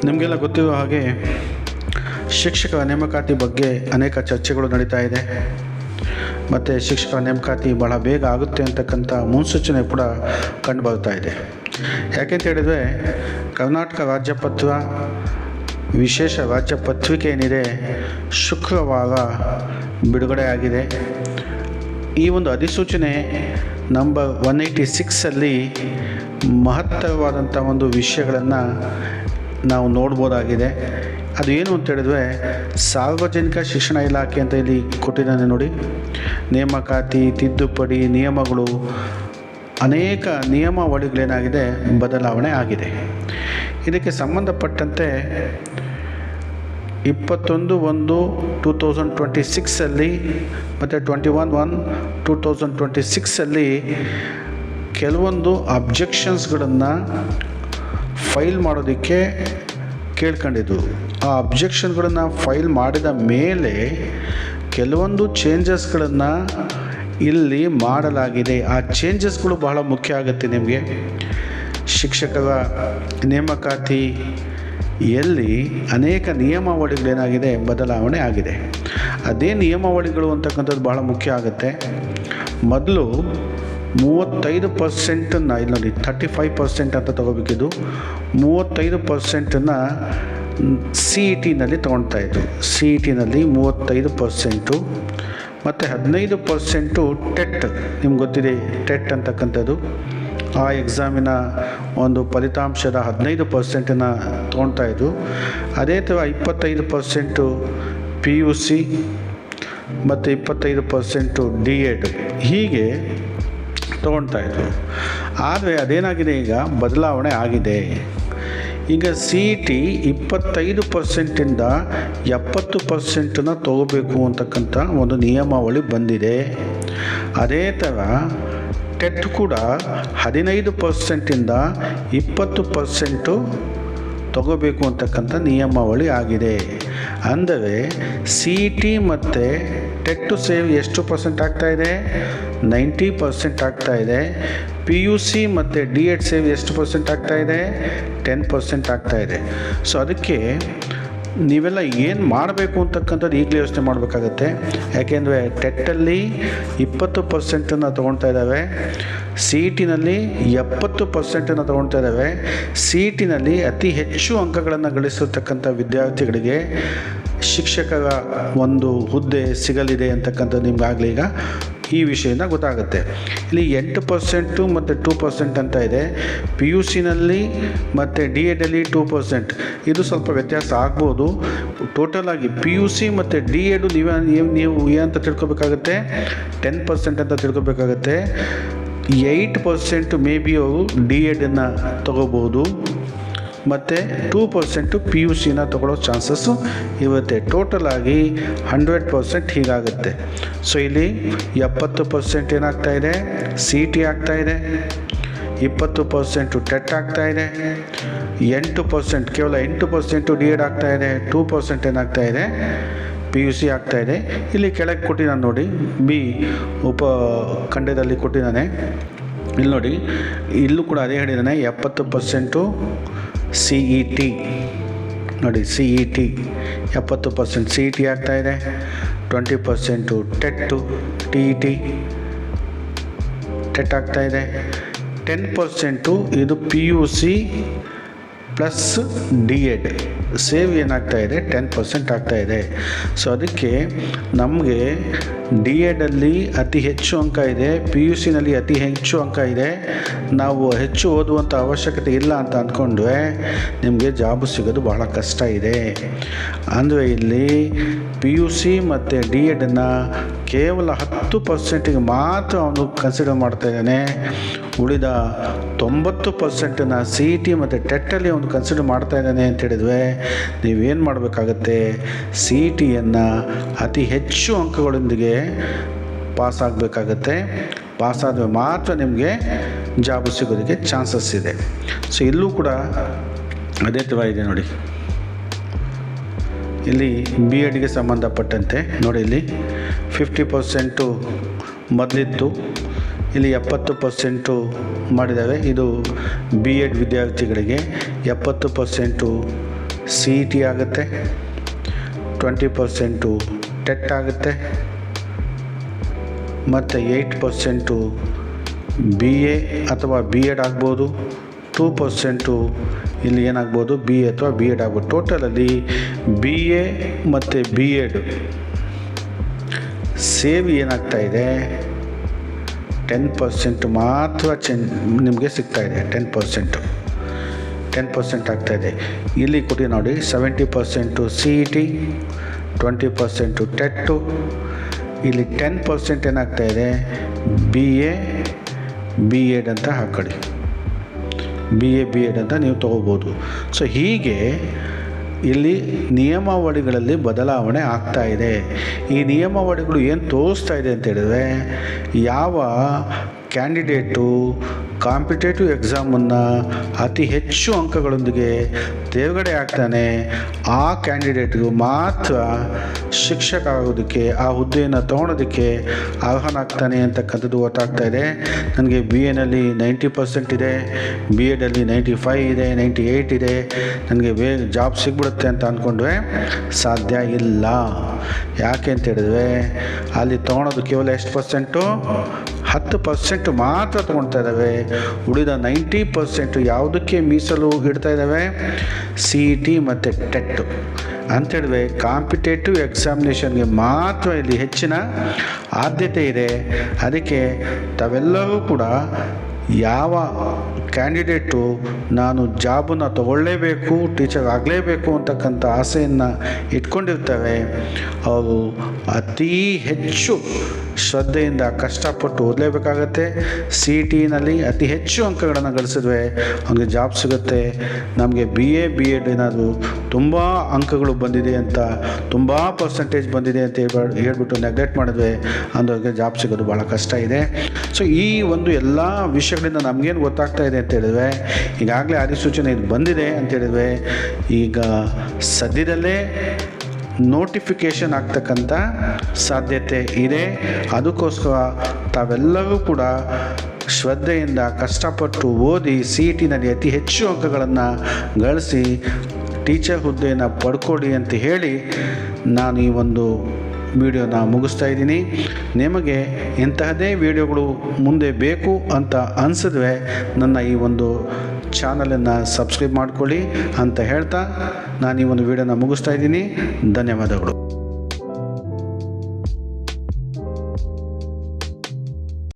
ನಿಮಗೆಲ್ಲ ಗೊತ್ತಿರುವ ಹಾಗೆ ಶಿಕ್ಷಕರ ನೇಮಕಾತಿ ಬಗ್ಗೆ ಅನೇಕ ಚರ್ಚೆಗಳು ನಡೀತಾ ಇದೆ ಮತ್ತು ಶಿಕ್ಷಕರ ನೇಮಕಾತಿ ಬಹಳ ಬೇಗ ಆಗುತ್ತೆ ಅಂತಕ್ಕಂಥ ಮುನ್ಸೂಚನೆ ಕೂಡ ಕಂಡು ಬರ್ತಾ ಇದೆ. ಯಾಕೆಂತ ಹೇಳಿದರೆ ಕರ್ನಾಟಕ ರಾಜ್ಯಪತ್ರ ವಿಶೇಷ ರಾಜ್ಯ ಪತ್ರಿಕೆ ಏನಿದೆ ಶುಕ್ರವಾರ ಬಿಡುಗಡೆ ಆಗಿದೆ. ಈ ಒಂದು ಅಧಿಸೂಚನೆ ನಂಬರ್ 186 ಮಹತ್ತರವಾದಂಥ ಒಂದು ವಿಷಯಗಳನ್ನು ನಾವು ನೋಡ್ಬೋದಾಗಿದೆ. ಅದು ಏನು ಅಂತ ಹೇಳಿದ್ರೆ ಸಾರ್ವಜನಿಕ ಶಿಕ್ಷಣ ಇಲಾಖೆ ಅಂತ ಇಲ್ಲಿ ಕೊಟ್ಟಿದ್ದಾನೆ ನೋಡಿ. ನೇಮಕಾತಿ, ತಿದ್ದುಪಡಿ, ನಿಯಮಗಳು, ಅನೇಕ ನಿಯಮಾವಳಿಗಳೇನಾಗಿದೆ ಬದಲಾವಣೆ ಆಗಿದೆ. ಇದಕ್ಕೆ ಸಂಬಂಧಪಟ್ಟಂತೆ 21/1/2026 ಮತ್ತು 21/1/2026 ಕೆಲವೊಂದು ಅಬ್ಜೆಕ್ಷನ್ಸ್ಗಳನ್ನು ಫೈಲ್ ಮಾಡೋದಕ್ಕೆ ಕೇಳ್ಕೊಂಡಿದ್ದು. ಆ ಅಬ್ಜೆಕ್ಷನ್ಗಳನ್ನು ಫೈಲ್ ಮಾಡಿದ ಮೇಲೆ ಕೆಲವೊಂದು ಚೇಂಜಸ್ಗಳನ್ನು ಇಲ್ಲಿ ಮಾಡಲಾಗಿದೆ. ಆ ಚೇಂಜಸ್ಗಳು ಬಹಳ ಮುಖ್ಯ ಆಗುತ್ತೆ ನಿಮಗೆ. ಶಿಕ್ಷಕರ ನೇಮಕಾತಿಯಲ್ಲಿ ಅನೇಕ ನಿಯಮಾವಳಿಗಳೇನಾಗಿದೆ ಬದಲಾವಣೆ ಆಗಿದೆ. ಅದೇ ನಿಯಮಾವಳಿಗಳು ಅಂತಕ್ಕಂಥದ್ದು ಬಹಳ ಮುಖ್ಯ ಆಗುತ್ತೆ. ಮೊದಲು 35% ಇಲ್ಲಿ ನೋಡಿ 35% ಅಂತ ತೊಗೋಬೇಕಿದ್ದು 35% CET-ನಲ್ಲಿ ತೊಗೊಳ್ತಾಯಿದ್ರು. CET-ನಲ್ಲಿ 35% ಮತ್ತು 15% ಟೆಟ್. ನಿಮ್ಗೆ ಗೊತ್ತಿದೆ ಟೆಟ್ ಅಂತಕ್ಕಂಥದ್ದು. ಆ ಎಕ್ಸಾಮಿನ ಒಂದು ಫಲಿತಾಂಶದ 15% ತೊಗೊಳ್ತಾಯಿದ್ರು. ಅದೇ ಥರ 25% PUC ಮತ್ತು 25% D.Ed ಹೀಗೆ ತೊಗೊಳ್ತಾಯಿದ್ರು. ಆದರೆ ಅದೇನಾಗಿದೆ, ಈಗ ಬದಲಾವಣೆ ಆಗಿದೆ. ಈಗ CET 25%ಇಂದ 70% ತೊಗೋಬೇಕು ಅಂತಕ್ಕಂಥ ಒಂದು ನಿಯಮಾವಳಿ ಬಂದಿದೆ. ಅದೇ ಥರ ಟೆಟ್ ಕೂಡ 15%ಇಂದ 20% ತಗೋಬೇಕು ಅಂತಕ್ಕಂಥ ನಿಯಮಾವಳಿ ಆಗಿದೆ. ಅಂದರೆ CET ಮತ್ತು ಟೆಟ್ಟು ಸೇರಿ ಎಷ್ಟು ಪರ್ಸೆಂಟ್ ಆಗ್ತಾಯಿದೆ? 90% ಆಗ್ತಾಯಿದೆ. PUC ಮತ್ತು D.Ed ಸೇರಿ ಎಷ್ಟು ಪರ್ಸೆಂಟ್ ಆಗ್ತಾಯಿದೆ? 10% ಆಗ್ತಾಯಿದೆ. ಸೊ ಅದಕ್ಕೆ ನೀವೆಲ್ಲ ಏನು ಮಾಡಬೇಕು ಅಂತಕ್ಕಂಥದ್ದು ಈಗಲೇ ಯೋಚನೆ ಮಾಡಬೇಕಾಗತ್ತೆ. ಯಾಕೆಂದರೆ ಟೆಟ್ಟಲ್ಲಿ 20% ತೊಗೊಳ್ತಾ ಇದ್ದಾವೆ, CET-ನಲ್ಲಿ 70% ತೊಗೊಳ್ತಾ ಇದ್ದಾವೆ. CET-ನಲ್ಲಿ ಅತಿ ಹೆಚ್ಚು ಅಂಕಗಳನ್ನು ಗಳಿಸಿರ್ತಕ್ಕಂಥ ವಿದ್ಯಾರ್ಥಿಗಳಿಗೆ ಶಿಕ್ಷಕರ ಒಂದು ಹುದ್ದೆ ಸಿಗಲಿದೆ ಅಂತಕ್ಕಂಥದ್ದು ನಿಮ್ಗಾಗಲಿ ಈಗ ಈ ವಿಷಯದಿಂದ ಗೊತ್ತಾಗುತ್ತೆ. ಇಲ್ಲಿ 8% ಮತ್ತು 2% ಅಂತ ಇದೆ. PUC-ನಲ್ಲಿ ಮತ್ತು D.Ed-ಅಲ್ಲಿ 2%. ಇದು ಸ್ವಲ್ಪ ವ್ಯತ್ಯಾಸ ಆಗ್ಬೋದು. ಟೋಟಲಾಗಿ PUC ಮತ್ತು D.Ed ನೀವು ಏನಂತ ತಿಳ್ಕೊಬೇಕಾಗತ್ತೆ? 10% ಅಂತ ತಿಳ್ಕೊಬೇಕಾಗತ್ತೆ. 8% ಮೇ ಬಿ ಅವರು D.Ed-ಅನ್ನು ತಗೋಬೋದು ಮತ್ತು 2% PUC-ನ ತಗೊಳ್ಳೋ ಚಾನ್ಸಸ್ಸು ಇರುತ್ತೆ. ಟೋಟಲಾಗಿ 100% ಹೀಗಾಗುತ್ತೆ. ಸೊ ಇಲ್ಲಿ 70% ಏನಾಗ್ತಾಯಿದೆ? CET ಆಗ್ತಾಯಿದೆ, 20% ಟೆಟ್ ಆಗ್ತಾಯಿದೆ, 8% ಕೇವಲ 8% D.Ed ಆಗ್ತಾಯಿದೆ, 2% ಏನಾಗ್ತಾಯಿದೆ? PUC ಆಗ್ತಾಯಿದೆ. ಇಲ್ಲಿ ಕೆಳಗೆ ಕೊಟ್ಟಿದ್ದಾನೆ ನೋಡಿ, ಬಿ ಉಪಖಂಡದಲ್ಲಿ ಕೊಟ್ಟಿದ್ದಾನೆ. ಇಲ್ಲಿ ನೋಡಿ, ಇಲ್ಲೂ ಕೂಡ ಅದೇ ಹೇಳಿದ್ದಾನೆ, 70% CET ನೋಡಿ, CET 70% CET ಆಗ್ತಾಯಿದೆ, 20% ಟೆಟ್ಟು TET ಟೆಟ್ ಆಗ್ತಾಯಿದೆ, 10% ಇದು PUC ಪ್ಲಸ್ D.Ed ಸೇವ್ ಏನಾಗ್ತಾಯಿದೆ? 10% ಆಗ್ತಾಯಿದೆ. ಸೊ ಅದಕ್ಕೆ ನಮಗೆ D.Ed-ಅಲ್ಲಿ ಅತಿ ಹೆಚ್ಚು ಅಂಕ ಇದೆ, PUC-ನಲ್ಲಿ ಅತಿ ಹೆಚ್ಚು ಅಂಕ ಇದೆ. ನಾವು ಹೆಚ್ಚು ಓದುವಂಥ ಅವಶ್ಯಕತೆ ಇಲ್ಲ ಅಂತ ಅಂದ್ಕೊಂಡ್ರೆ ನಿಮಗೆ ಜಾಬು ಸಿಗೋದು ಬಹಳ ಕಷ್ಟ ಇದೆ. ಅಂದರೆ ಇಲ್ಲಿ PUC ಮತ್ತು D.Ed-ಅನ್ನು ಕೇವಲ 10%ಗೆ ಮಾತ್ರ ಅವನು ಕನ್ಸಿಡರ್ ಮಾಡ್ತಾ ಇದ್ದಾನೆ. ಉಳಿದ 90%ನ CET ಮತ್ತು ಟೆಟ್ಟಲ್ಲಿ ಅವನು ಕನ್ಸಿಡರ್ ಮಾಡ್ತಾ ಇದ್ದಾನೆ ಅಂತ ಹೇಳಿದ್ರೆ ನೀವೇನು ಮಾಡಬೇಕಾಗತ್ತೆ? CET-ಯನ್ನು ಅತಿ ಹೆಚ್ಚು ಅಂಕಗಳೊಂದಿಗೆ ಪಾಸ್ ಆಗಬೇಕಾಗತ್ತೆ. ಪಾಸಾದರೆ ಮಾತ್ರ ನಿಮಗೆ ಜಾಬು ಸಿಗೋದಕ್ಕೆ ಚಾನ್ಸಸ್ ಇದೆ. ಸೊ ಇಲ್ಲೂ ಕೂಡ ಅದೇ ಥರ ಇದೆ ನೋಡಿ. ಇಲ್ಲಿ B.Ed-ಗೆ ಸಂಬಂಧಪಟ್ಟಂತೆ ನೋಡಿ, ಇಲ್ಲಿ 50% ಮೊದಲಿತ್ತು, ಇಲ್ಲಿ 70% ಮಾಡಿದ್ದಾವೆ. ಇದು B.Ed ವಿದ್ಯಾರ್ಥಿಗಳಿಗೆ 70% CET ಆಗುತ್ತೆ, 20% ಟೆಟ್ ಆಗುತ್ತೆ, ಮತ್ತು 8% BA ಅಥವಾ B.Ed ಆಗ್ಬೋದು, 2% ಇಲ್ಲಿ ಏನಾಗ್ಬೋದು BA ಅಥವಾ B.Ed ಆಗ್ಬೋದು. ಟೋಟಲಲ್ಲಿ BA ಮತ್ತು B.Ed ಸೇರಿ ಏನಾಗ್ತಾಯಿದೆ 10% ಮಾತ್ರ ನಿಮಗೆ ಸಿಗ್ತಾಯಿದೆ. 10% ಆಗ್ತಾಯಿದೆ. ಇಲ್ಲಿ ಕೊಟ್ಟು ನೋಡಿ 70% CET, 20% ಟೆಟ್ಟು, ಇಲ್ಲಿ 10% ಏನಾಗ್ತಾಯಿದೆ BA B.Ed ಅಂತ ಹಾಕೊಳ್ಳಿ. BA B.Ed ಅಂತ ನೀವು ತೊಗೋಬೋದು. ಸೊ ಹೀಗೆ ಇಲ್ಲಿ ನಿಯಮಾವಳಿಗಳಲ್ಲಿ ಬದಲಾವಣೆ ಆಗ್ತಾ ಇದೆ. ಈ ನಿಯಮಾವಳಿಗಳು ಏನು ತೋರಿಸ್ತಾ ಇದೆ ಅಂತ ಹೇಳಿದ್ರೆ, ಯಾವ ಕ್ಯಾಂಡಿಡೇಟು ಕಾಂಪಿಟೇಟಿವ್ ಎಕ್ಸಾಮನ್ನು ಅತಿ ಹೆಚ್ಚು ಅಂಕಗಳೊಂದಿಗೆ ತೇರ್ಗಡೆ ಆಗ್ತಾನೆ, ಆ ಕ್ಯಾಂಡಿಡೇಟ್ಗೂ ಮಾತ್ರ ಶಿಕ್ಷಕ ಆಗೋದಕ್ಕೆ, ಆ ಹುದ್ದೆಯನ್ನು ತೊಗೊಳೋದಕ್ಕೆ ಅರ್ಹನಾಗ್ತಾನೆ ಅಂತಕ್ಕಂಥದ್ದು ಗೊತ್ತಾಗ್ತಾ ಇದೆ. ನನಗೆ BA-ನಲ್ಲಿ 90% ಇದೆ, B.Ed-ಅಲ್ಲಿ 95 ಇದೆ, 98 ಇದೆ, ನನಗೆ ಜಾಬ್ ಸಿಗ್ಬಿಡುತ್ತೆ ಅಂತ ಅಂದ್ಕೊಂಡ್ರೆ ಸಾಧ್ಯ ಇಲ್ಲ. ಯಾಕೆ ಅಂತ ಹೇಳಿದ್ರೆ ಅಲ್ಲಿ ತೊಗೊಳೋದು ಕೇವಲ ಎಷ್ಟು ಪರ್ಸೆಂಟು, 10% ಮಾತ್ರ ತೊಗೊಳ್ತಾ ಇದ್ದಾವೆ. ಉಳಿದ 90% ಯಾವುದಕ್ಕೆ ಮೀಸಲು ಇಡ್ತಾ ಇದ್ದಾವೆ, CET ಮತ್ತು ಟೆಟ್ಟು ಅಂಥೇಳಿದ್ರೆ ಕಾಂಪಿಟೇಟಿವ್ ಎಕ್ಸಾಮಿನೇಷನ್ಗೆ ಮಾತ್ರ ಇಲ್ಲಿ ಹೆಚ್ಚಿನ ಆದ್ಯತೆ ಇದೆ. ಅದಕ್ಕೆ ತಾವೆಲ್ಲರೂ ಕೂಡ ಯಾವ ಕ್ಯಾಂಡಿಡೇಟು ನಾನು ಜಾಬನ್ನು ತಗೊಳ್ಳೇಬೇಕು, ಟೀಚರ್ ಆಗಲೇಬೇಕು ಅಂತಕ್ಕಂಥ ಆಸೆಯನ್ನು ಇಟ್ಕೊಂಡಿರ್ತಾರೆ, ಅವರು ಅತೀ ಹೆಚ್ಚು ಶ್ರದ್ಧೆಯಿಂದ ಕಷ್ಟಪಟ್ಟು ಓದಲೇಬೇಕಾಗತ್ತೆ. CET-ನಲ್ಲಿ ಅತಿ ಹೆಚ್ಚು ಅಂಕಗಳನ್ನು ಗಳಿಸಿದ್ರೆ ಅವ್ನಿಗೆ ಜಾಬ್ ಸಿಗುತ್ತೆ. ನಮಗೆ BA B.Ed ಏನಾದರೂ ತುಂಬ ಅಂಕಗಳು ಬಂದಿದೆ ಅಂತ, ತುಂಬ ಪರ್ಸೆಂಟೇಜ್ ಬಂದಿದೆ ಅಂತ ಹೇಳ್ಬಿಟ್ಟು ನೆಗ್ಲೆಕ್ಟ್ ಮಾಡಿದ್ರೆ ಅಂದವ್ರಿಗೆ ಜಾಬ್ ಸಿಗೋದು ಭಾಳ ಕಷ್ಟ ಇದೆ. ಸೊ ಈ ಒಂದು ಎಲ್ಲ ವಿಷಯಗಳಿಂದ ನಮಗೇನು ಗೊತ್ತಾಗ್ತಾ ಇದೆ ಅಂತ ಹೇಳಿದ್ರೆ, ಈಗಾಗಲೇ ಅಧಿಸೂಚನೆ ಇದು ಬಂದಿದೆ ಅಂತ ಹೇಳಿದ್ರೆ, ಈಗ ಸದ್ಯದಲ್ಲೇ ನೋಟಿಫಿಕೇಷನ್ ಆಗ್ತಕ್ಕಂಥ ಸಾಧ್ಯತೆ ಇದೆ. ಅದಕ್ಕೋಸ್ಕರ ತಾವೆಲ್ಲರೂ ಕೂಡ ಶ್ರದ್ಧೆಯಿಂದ ಕಷ್ಟಪಟ್ಟು ಓದಿ CET-ನಲ್ಲಿ ಅತಿ ಹೆಚ್ಚು ಅಂಕಗಳನ್ನು ಗಳಿಸಿ ಟೀಚರ್ ಹುದ್ದೆಯನ್ನು ಪಡ್ಕೊಳ್ಳಿ ಅಂತ ಹೇಳಿ ನಾನು ಈ ಒಂದು ವಿಡಿಯೋನ ಮುಗಿಸ್ತಾ ಇದ್ದೀನಿ. ನಿಮಗೆ ಇಂತಹದೇ ವಿಡಿಯೋಗಳು ಮುಂದೆ ಬೇಕು ಅಂತ ಅನಿಸಿದ್ರೆ ನನ್ನ ಈ ಒಂದು ಚಾನಲನ್ನು ಸಬ್ಸ್ಕ್ರೈಬ್ ಮಾಡ್ಕೊಳ್ಳಿ ಅಂತ ಹೇಳ್ತಾ ನಾನು ಈ ಒಂದು ವಿಡಿಯೋನ ಮುಗಿಸ್ತಾ ಇದ್ದೀನಿ. ಧನ್ಯವಾದಗಳು.